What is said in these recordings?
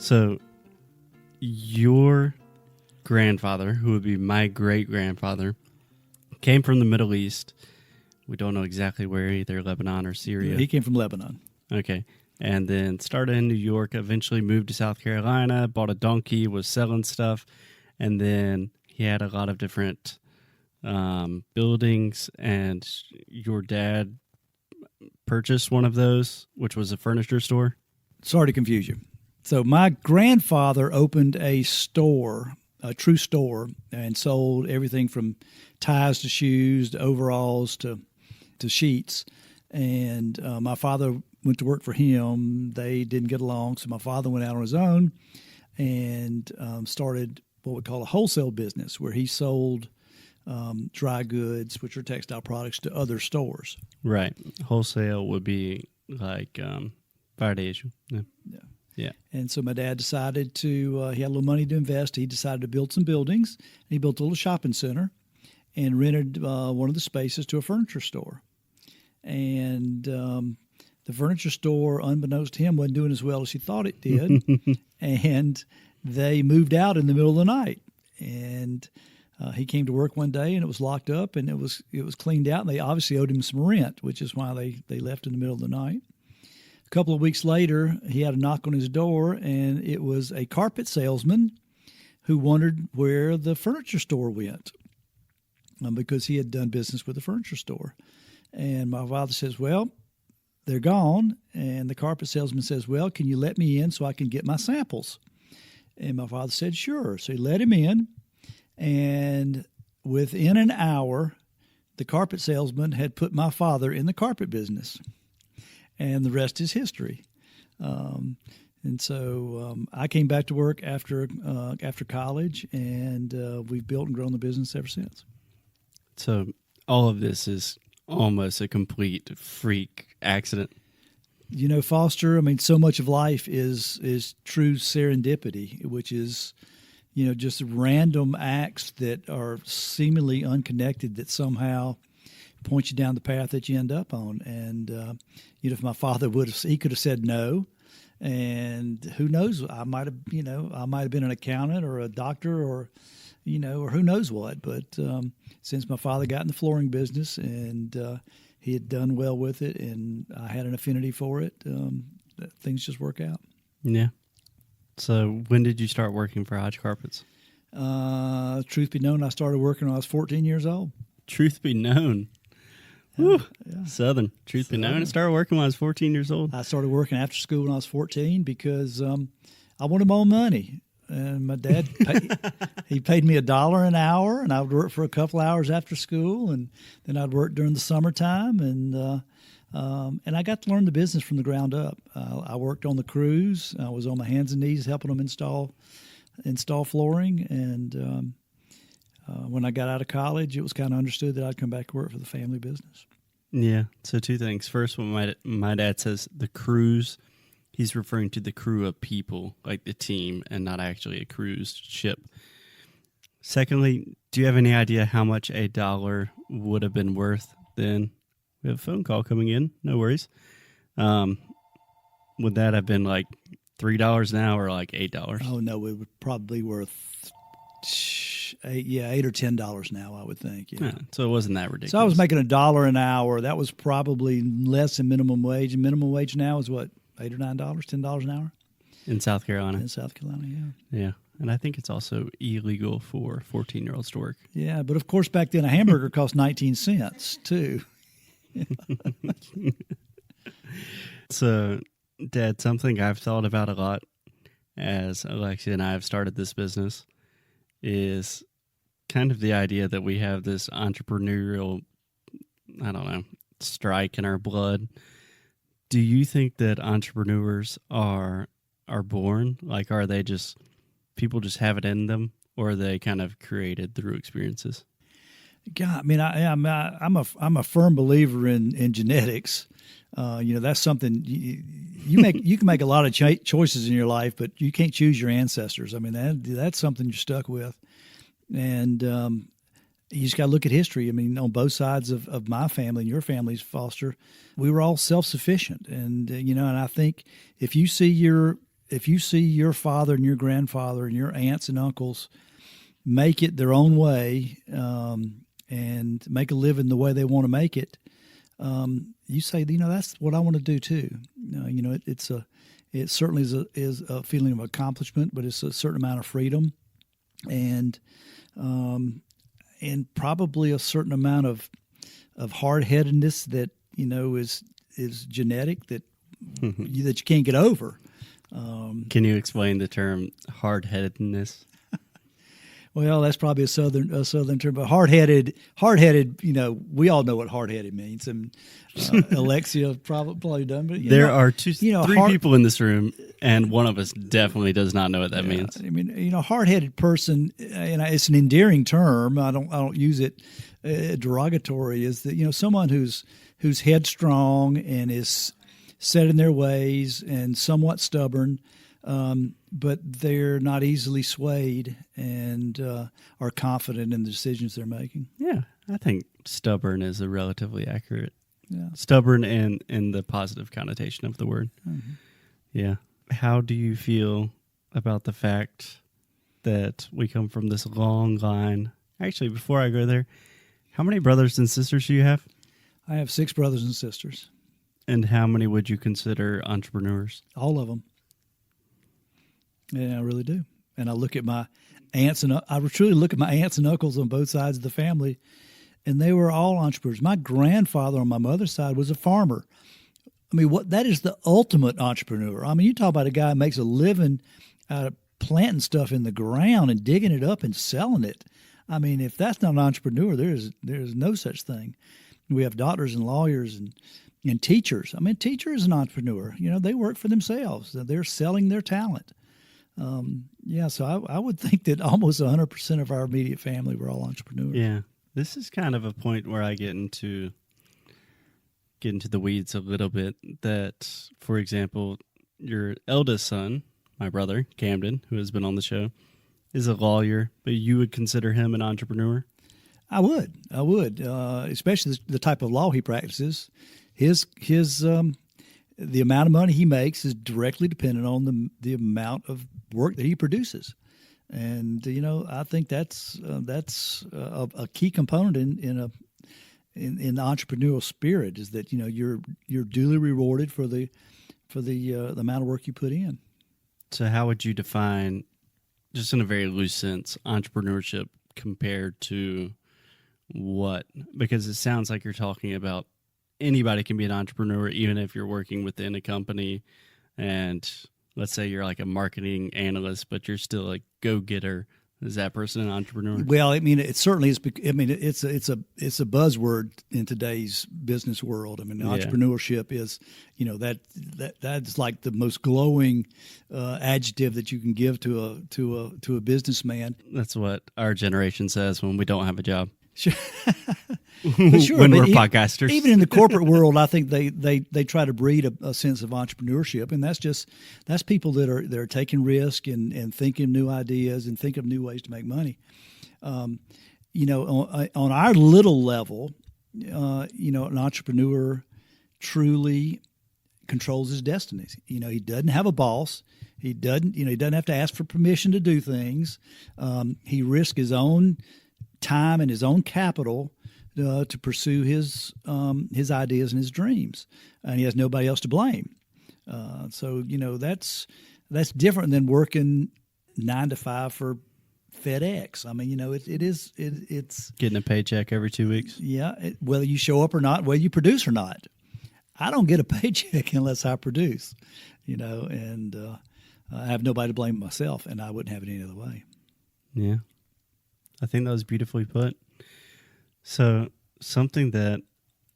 So your grandfather, who would be my great-grandfather, came from the Middle East. We don't know exactly where, either Lebanon or Syria. Yeah, he came from Lebanon. Okay. And then started in New York, eventually moved to South Carolina, bought a donkey, was selling stuff. And then he had a lot of different buildings. And your dad purchased one of those, which was a furniture store. Sorry to confuse you. So my grandfather opened a store, a true store, and sold everything from ties to shoes to overalls to sheets. And my father went to work for him. They didn't get along, so my father went out on his own and started what we call a wholesale business, where he sold dry goods, which are textile products, to other stores. Right. Wholesale would be like Rádio. Yeah. And so my dad decided to, he had a little money to invest. He decided to build some buildings. He built a little shopping center and rented one of the spaces to a furniture store. And the furniture store, unbeknownst to him, wasn't doing as well as he thought it did. And they moved out in the middle of the night. And he came to work one day, and it was locked up, and it was cleaned out. And they obviously owed him some rent, which is why they left in the middle of the night. A couple of weeks later, he had a knock on his door, and it was a carpet salesman who wondered where the furniture store went, because he had done business with the furniture store. And my father says, well, they're gone. And the carpet salesman says, well, can you let me in so I can get my samples? And my father said, sure. So he let him in. And within an hour, the carpet salesman had put my father in the carpet business. And the rest is history. And so I came back to work after college, and we've built and grown the business ever since. So all of this is almost a complete freak accident. You know, Foster, I mean, so much of life is true serendipity, which is, you know, just random acts that are seemingly unconnected that somehow point you down the path that you end up on. And, you know, if my father he could have said no. And who knows, I might have been an accountant or a doctor or who knows what. But since my father got in the flooring business and he had done well with it and I had an affinity for it, things just work out. Yeah. So when did you start working for Hodge Carpets? Truth be known, I started working when I was 14 years old. Truth be known. Woo. Yeah. Southern. Truth be known, I started working when I was 14 years old. I started working after school when I was 14 because I wanted my own money. And my dad, he paid me $1 an hour, and I would work for a couple hours after school, and then I'd work during the summertime, and I got to learn the business from the ground up. I worked on the crews. I was on my hands and knees helping them install flooring, and when I got out of college, it was kind of understood that I'd come back to work for the family business. Yeah. So two things. First, when my dad says the crews, he's referring to the crew of people, like the team, and not actually a cruise ship. Secondly, do you have any idea how much $1 would have been worth then? We have a phone call coming in. No worries. Would that have been like $3 an hour or like $8? Oh, no, it would probably worth $8 or $10 now, I would think. Yeah. So it wasn't that ridiculous. So I was making $1 an hour. That was probably less than minimum wage. And minimum wage now is what, $8 or $9, $10 an hour? In South Carolina. In South Carolina, yeah. Yeah. And I think it's also illegal for 14-year-olds to work. Yeah, but of course back then a hamburger cost 19 cents too. So, Dad, something I've thought about a lot as Alexia and I have started this business is kind of the idea that we have this entrepreneurial, strike in our blood. Do you think that entrepreneurs are born? Like, are they just, people just have it in them, or are they kind of created through experiences? God, I mean, I'm a firm believer in genetics. That's something you make. You can make a lot of choices in your life, but you can't choose your ancestors. I mean, that's something you're stuck with, and you just got to look at history. I mean, on both sides of my family and your family's, Foster, we were all self-sufficient, and and I think if you see if you see your father and your grandfather and your aunts and uncles make it their own way, and make a living the way they want to make it, you say, that's what I want to do too. It certainly is a feeling of accomplishment, but it's a certain amount of freedom, and probably a certain amount of hard-headedness that is genetic that you can't get over. Can you explain the term hard-headedness? Well, that's probably a southern term, but hard-headed. We all know what hard-headed means, and Alexia probably doesn't. But there are three people in this room, and one of us definitely does not know what that means. I mean, hard-headed person, and it's an endearing term. I don't use it derogatory. Is that someone who's headstrong and is set in their ways and somewhat stubborn. But they're not easily swayed and are confident in the decisions they're making. Yeah, I think stubborn is a relatively accurate. Yeah. Stubborn in the positive connotation of the word. Mm-hmm. Yeah. How do you feel about the fact that we come from this long line? Actually, before I go there, how many brothers and sisters do you have? I have 6 brothers and sisters. And how many would you consider entrepreneurs? All of them. Yeah, I really do. And I look at my aunts and I truly look at my aunts and uncles on both sides of the family, and they were all entrepreneurs. My grandfather on my mother's side was a farmer. I mean, that is the ultimate entrepreneur. I mean, you talk about a guy who makes a living out of planting stuff in the ground and digging it up and selling it. I mean, if that's not an entrepreneur, there's no such thing. We have doctors and lawyers and teachers. I mean, teacher is an entrepreneur. They work for themselves. They're selling their talent. So I would think that almost 100% of our immediate family were all entrepreneurs. Yeah, this is kind of a point where I get into the weeds a little bit. That, for example, your eldest son, my brother Camden, who has been on the show, is a lawyer, but you would consider him an entrepreneur? I would, especially the type of law he practices. His the amount of money he makes is directly dependent on the amount of work that he produces, and I think that's a key component in the entrepreneurial spirit, is that you're duly rewarded for the amount of work you put in. So how would you define, just in a very loose sense, entrepreneurship compared to what? Because it sounds like you're talking about anybody can be an entrepreneur, even if you're working within a company. And let's say you're like a marketing analyst, but you're still a go-getter. Is that person an entrepreneur? Well, I mean, it certainly is. I mean, it's a buzzword in today's business world. I mean, entrepreneurship is, that's like the most glowing adjective that you can give to a businessman. That's what our generation says when we don't have a job. Sure. When we're podcasters. Even in the corporate world, I think they try to breed a sense of entrepreneurship, and that's people that are taking risk and thinking new ideas and think of new ways to make money. On our little level, an entrepreneur truly controls his destiny. He doesn't have a boss. He doesn't have to ask for permission to do things. He risks his own time and his own capital to pursue his ideas and his dreams, and he has nobody else to blame. So that's different than working 9 to 5 for FedEx. I mean, it's getting a paycheck every 2 weeks. Yeah, whether you show up or not, whether you produce or not. I don't get a paycheck unless I produce, and I have nobody to blame myself, and I wouldn't have it any other way. Yeah. I think that was beautifully put. So something that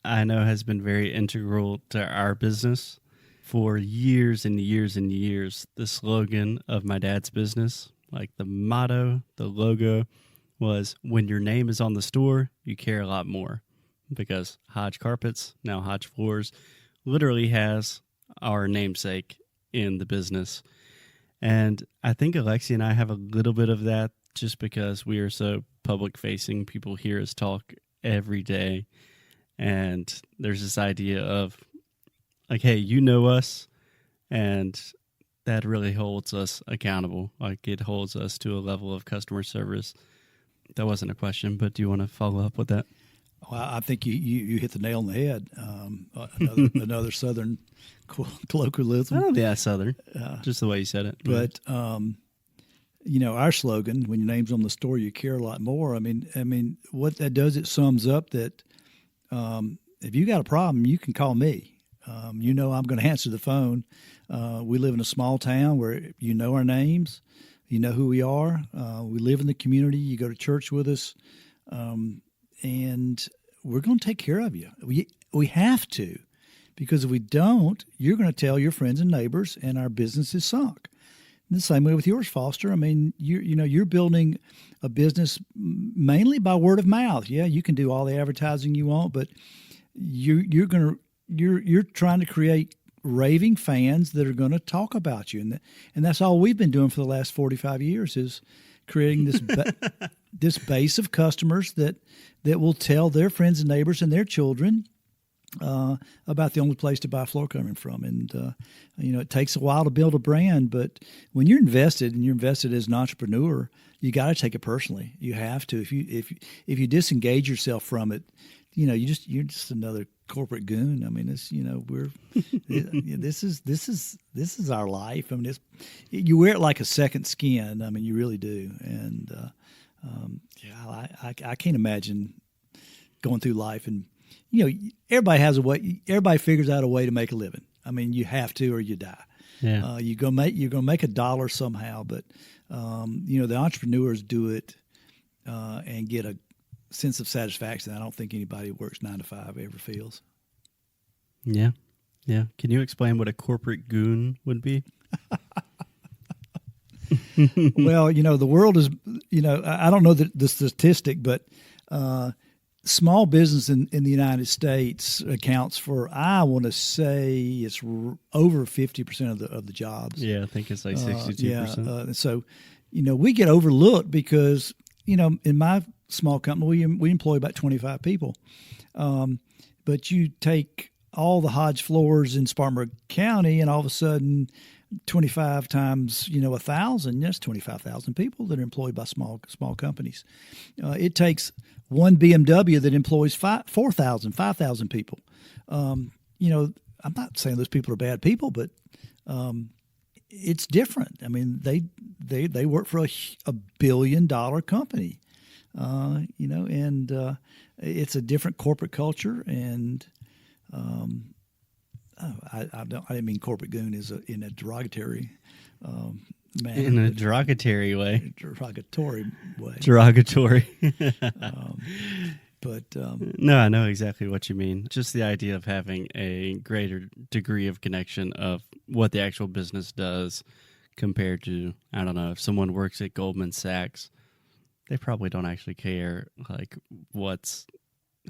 I know has been very integral to our business for years and years and years, the slogan of my dad's business, like the motto, the logo, was when your name is on the store, you care a lot more. Because Hodge Carpets, now Hodge Floors, literally has our namesake in the business. And I think Alexia and I have a little bit of that, just because we are so public facing. People hear us talk every day, and there's this idea of like, hey, you know us, and that really holds us accountable. Like, it holds us to a level of customer service. That wasn't a question, but do you want to follow up with that? Well, I think you hit the nail on the head. Another Southern colloquialism. Oh, yeah, Southern. Just the way you said it. But, our slogan, when your name's on the store, you care a lot more. I mean, what that does, it sums up that if you got a problem, you can call me. I'm going to answer the phone. We live in a small town where you know our names. You know who we are. We live in the community. You go to church with us. And we're going to take care of you. We have to, because if we don't, you're going to tell your friends and neighbors, and our business is sunk. And the same way with yours, Foster. I mean, you're building a business mainly by word of mouth. Yeah, you can do all the advertising you want, but you're trying to create raving fans that are going to talk about you, and that's all we've been doing for the last 45 years is creating this this base of customers that will tell their friends and neighbors and their children about the only place to buy floor covering from. And it takes a while to build a brand, but when you're invested, and you're invested as an entrepreneur, you got to take it personally. You have to. If you disengage yourself from it, you're just another corporate goon. I mean, this is our life. I mean, you wear it like a second skin. I mean, you really do. And I can't imagine going through life and everybody has a way. Everybody figures out a way to make a living. I mean, you have to, or you die. Yeah. You're gonna make $1 somehow, but the entrepreneurs do it and get a sense of satisfaction I don't think anybody who works 9 to 5 ever feels. Yeah. Yeah. Can you explain what a corporate goon would be? Well, the world is, I don't know the statistic, but small business in the United States accounts for, I want to say it's over 50% of the jobs. Yeah, I think it's like 62%. So, we get overlooked because, in my small company, we employ about 25 people. But you take all the Hodge floors in Spartanburg County, and all of a sudden 25 times, 1,000, that's 25,000 people that are employed by small companies. It takes one BMW that employs 4,000, 5,000 people. I'm not saying those people are bad people, but it's different. I mean, they work for a $1 billion company, and it's a different corporate culture. And I didn't mean corporate goon in a derogatory manner. In a derogatory way. Derogatory way. Derogatory. No, I know exactly what you mean. Just the idea of having a greater degree of connection of what the actual business does compared to, I don't know, if someone works at Goldman Sachs, they probably don't actually care like what's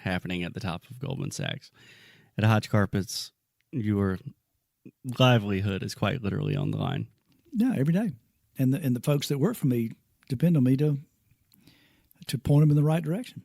happening at the top of Goldman Sachs. At Hodge Carpets, your livelihood is quite literally on the line. Yeah, every day. And the folks that work for me depend on me to point them in the right direction.